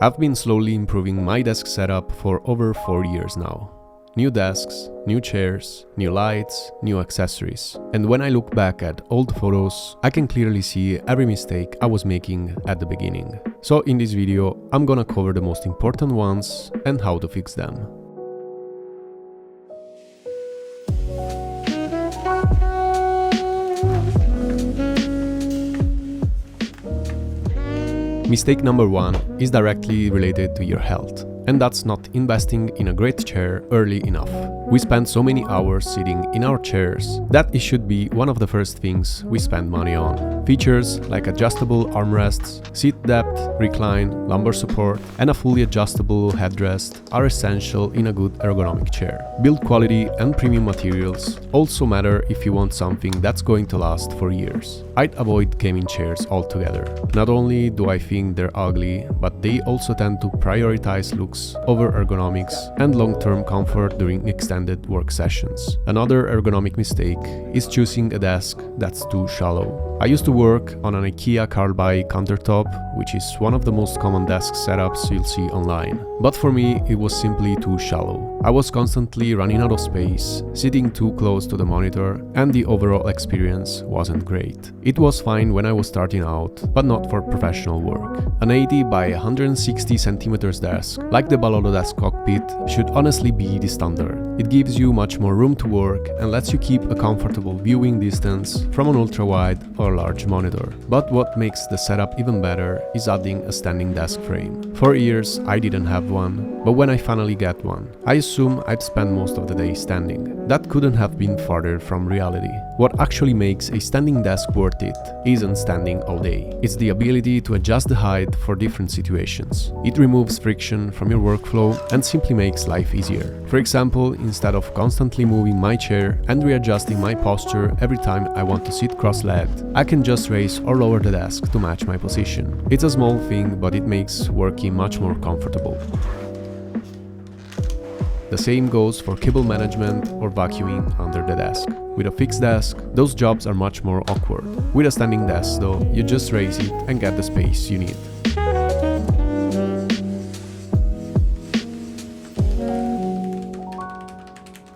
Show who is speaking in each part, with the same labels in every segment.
Speaker 1: I've been slowly improving my desk setup for over 4 years now. New desks, new chairs, new lights, new accessories. And when I look back at old photos, I can clearly see every mistake I was making at the beginning. So in this video, I'm gonna cover the most important ones and how to fix them. Mistake number 1 is directly related to your health, and that's not investing in a great chair early enough. We spend so many hours sitting in our chairs that it should be one of the first things we spend money on. Features like adjustable armrests, seat depth, recline, lumbar support, and a fully adjustable headrest are essential in a good ergonomic chair. Build quality and premium materials also matter if you want something that's going to last for years. I'd avoid gaming chairs altogether. Not only do I think they're ugly, but they also tend to prioritize looks over ergonomics and long-term comfort during extended work sessions. Another ergonomic mistake is choosing a desk that's too shallow. I used to work on an IKEA Carlby countertop, which is one of the most common desk setups you'll see online. But for me, it was simply too shallow. I was constantly running out of space, sitting too close to the monitor, and the overall experience wasn't great. It was fine when I was starting out, but not for professional work. An 80 by 160 centimeters desk, like the Balolo Desk Cockpit, should honestly be the standard. It gives you much more room to work and lets you keep a comfortable viewing distance from an ultra-wide or large monitor. But what makes the setup even better is adding a standing desk frame. For years I didn't have one, but when I finally get one, I assume I'd spend most of the day standing. That couldn't have been farther from reality. What actually makes a standing desk worth it isn't standing all day. It's the ability to adjust the height for different situations. It removes friction from your workflow and simply makes life easier. For example, instead of constantly moving my chair and readjusting my posture every time I want to sit cross-legged, I can just raise or lower the desk to match my position. It's a small thing, but it makes working much more comfortable. The same goes for cable management or vacuuming under the desk. With a fixed desk, those jobs are much more awkward. With a standing desk though, you just raise it and get the space you need.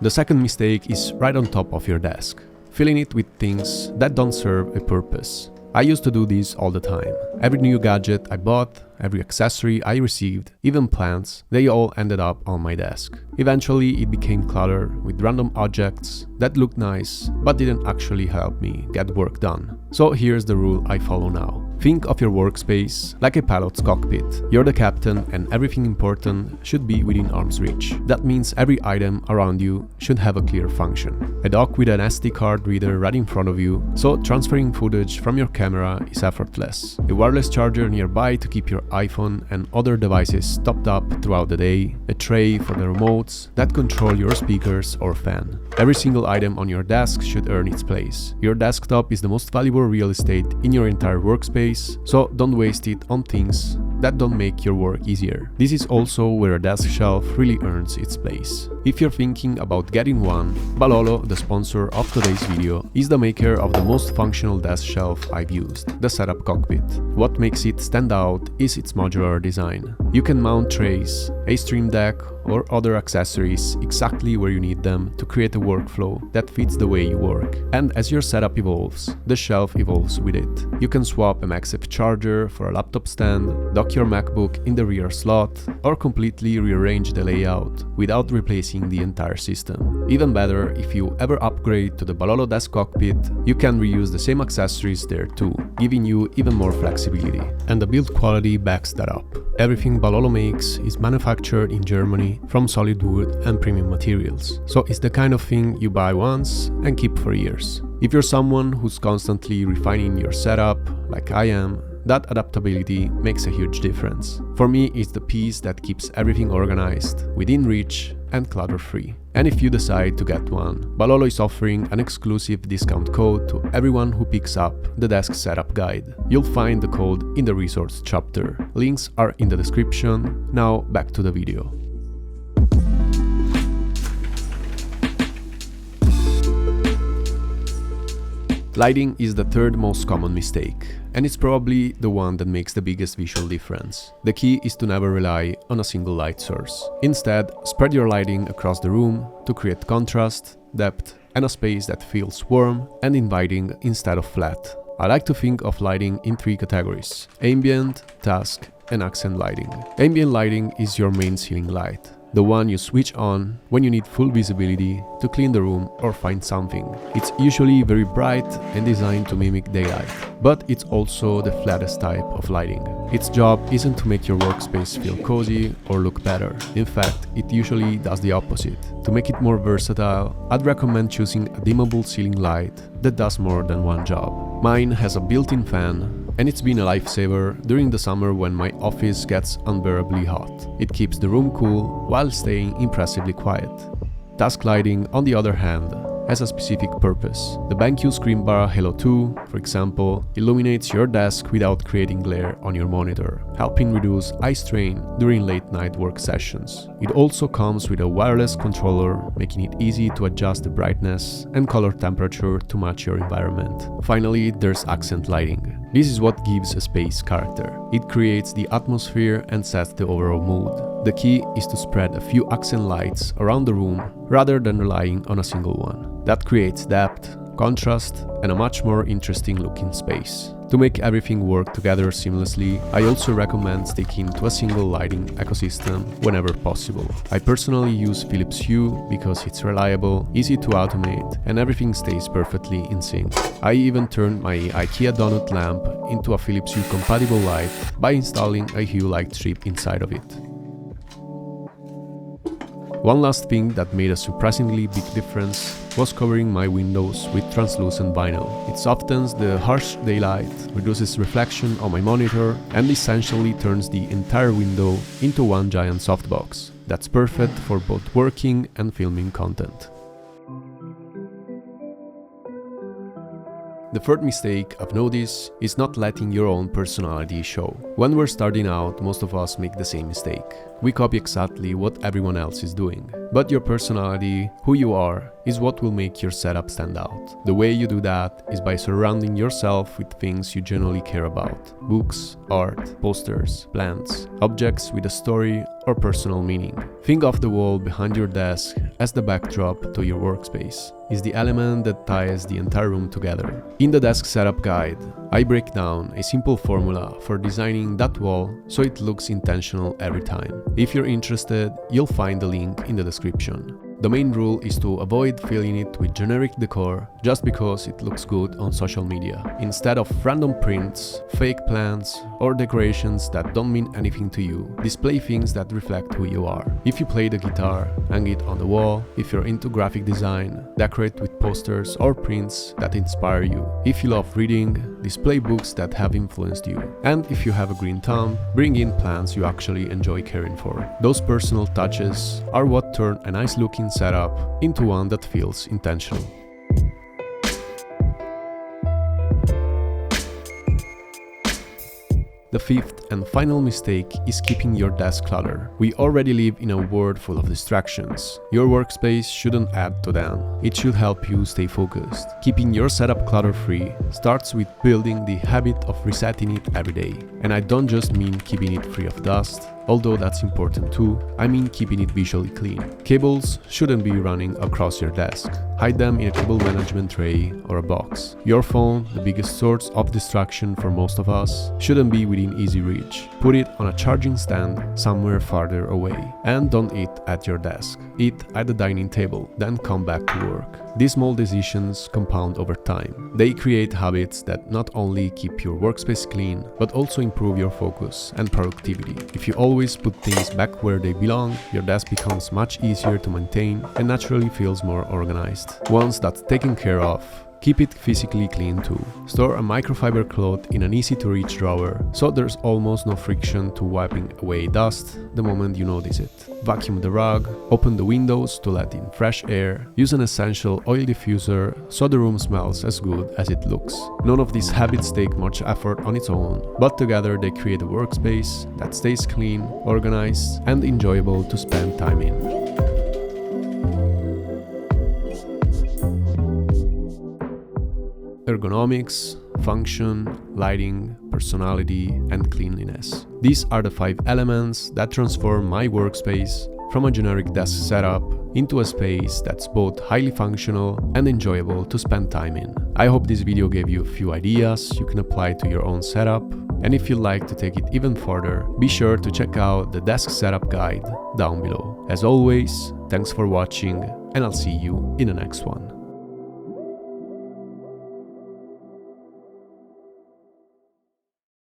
Speaker 1: The second mistake is right on top of your desk, filling it with things that don't serve a purpose. I used to do this all the time. Every new gadget I bought, every accessory I received, even plants, they all ended up on my desk. Eventually it became clutter with random objects that looked nice but didn't actually help me get work done. So here's the rule I follow now. Think of your workspace like a pilot's cockpit. You're the captain and everything important should be within arm's reach. That means every item around you should have a clear function. A dock with an SD card reader right in front of you, so transferring footage from your camera is effortless. A wireless charger nearby to keep your iPhone and other devices topped up throughout the day. A tray for the remotes that control your speakers or fan. Every single item on your desk should earn its place. Your desktop is the most valuable real estate in your entire workspace, so don't waste it on things that don't make your work easier. This is also where a desk shelf really earns its place. If you're thinking about getting one, Balolo, the sponsor of today's video, is the maker of the most functional desk shelf I've used, the Setup Cockpit. What makes it stand out is its modular design. You can mount trays, a stream deck, or other accessories exactly where you need them to create a workflow that fits the way you work. And as your setup evolves, the shelf evolves with it. You can swap a MagSafe charger for a laptop stand, dock your MacBook in the rear slot, or completely rearrange the layout without replacing the entire system. Even better, if you ever upgrade to the Balolo Desk Cockpit, you can reuse the same accessories there too, giving you even more flexibility. And the build quality backs that up. Everything Balolo makes is manufactured in Germany from solid wood and premium materials, so it's the kind of thing you buy once and keep for years. If you're someone who's constantly refining your setup, like I am, that adaptability makes a huge difference. For me, it's the piece that keeps everything organized, within reach, and clutter-free. And if you decide to get one, Balolo is offering an exclusive discount code to everyone who picks up the desk setup guide. You'll find the code in the resource chapter. Links are in the description. Now back to the video. Lighting is the third most common mistake, and it's probably the one that makes the biggest visual difference. The key is to never rely on a single light source. Instead, spread your lighting across the room to create contrast, depth, and a space that feels warm and inviting instead of flat. I like to think of lighting in three categories: ambient, task, and accent lighting. Ambient lighting is your main ceiling light, the one you switch on when you need full visibility to clean the room or find something. It's usually very bright and designed to mimic daylight, but it's also the flattest type of lighting. Its job isn't to make your workspace feel cozy or look better. In fact, it usually does the opposite. To make it more versatile, I'd recommend choosing a dimmable ceiling light that does more than one job. Mine has a built-in fan, and it's been a lifesaver during the summer when my office gets unbearably hot. It keeps the room cool while staying impressively quiet. Task lighting, on the other hand, has a specific purpose. The BenQ Screenbar Halo 2, for example, illuminates your desk without creating glare on your monitor, helping reduce eye strain during late-night work sessions. It also comes with a wireless controller, making it easy to adjust the brightness and color temperature to match your environment. Finally, there's accent lighting. This is what gives a space character. It creates the atmosphere and sets the overall mood. The key is to spread a few accent lights around the room rather than relying on a single one. That creates depth, contrast, and a much more interesting looking space. To make everything work together seamlessly, I also recommend sticking to a single lighting ecosystem whenever possible. I personally use Philips Hue because it's reliable, easy to automate, and everything stays perfectly in sync. I even turned my IKEA donut lamp into a Philips Hue compatible light by installing a Hue light strip inside of it. One last thing that made a surprisingly big difference was covering my windows with translucent vinyl. It softens the harsh daylight, reduces reflection on my monitor, and essentially turns the entire window into one giant softbox. That's perfect for both working and filming content. The third mistake I've noticed is not letting your own personality show. When we're starting out, most of us make the same mistake. We copy exactly what everyone else is doing. But your personality, who you are, is what will make your setup stand out. The way you do that is by surrounding yourself with things you genuinely care about. Books, art, posters, plants, objects with a story or personal meaning. Think of the wall behind your desk as the backdrop to your workspace. It's the element that ties the entire room together. In the desk setup guide, I break down a simple formula for designing that wall so it looks intentional every time. If you're interested, you'll find the link in the description. The main rule is to avoid filling it with generic decor just because it looks good on social media, instead of random prints, fake plants, or decorations that don't mean anything to you. Display things that reflect who you are. If you play the guitar, hang it on the wall. If you're into graphic design, decorate with posters or prints that inspire you. If you love reading, display books that have influenced you. And if you have a green thumb, bring in plants you actually enjoy caring for. Those personal touches are what turn a nice looking setup into one that feels intentional. The fifth and final mistake is keeping your desk cluttered. We already live in a world full of distractions. Your workspace shouldn't add to them. It should help you stay focused. Keeping your setup clutter-free starts with building the habit of resetting it every day. And I don't just mean keeping it free of dust, although that's important too. I mean keeping it visually clean. Cables shouldn't be running across your desk. Hide them in a cable management tray or a box. Your phone, the biggest source of distraction for most of us, shouldn't be within easy reach. Put it on a charging stand somewhere farther away. And don't eat at your desk. Eat at the dining table, then come back to work. These small decisions compound over time. They create habits that not only keep your workspace clean, but also improve your focus and productivity. If you always put things back where they belong, your desk becomes much easier to maintain and naturally feels more organized. Once that's taken care of, keep it physically clean too. Store a microfiber cloth in an easy-to-reach drawer, so there's almost no friction to wiping away dust the moment you notice it. Vacuum the rug, open the windows to let in fresh air, use an essential oil diffuser so the room smells as good as it looks. None of these habits take much effort on its own, but together they create a workspace that stays clean, organized, and enjoyable to spend time in. ergonomics, function, lighting, personality, and cleanliness. These are the 5 elements that transform my workspace from a generic desk setup into a space that's both highly functional and enjoyable to spend time in. I hope this video gave you a few ideas you can apply to your own setup, and if you'd like to take it even further, be sure to check out the desk setup guide down below. As always, thanks for watching, and I'll see you in the next one.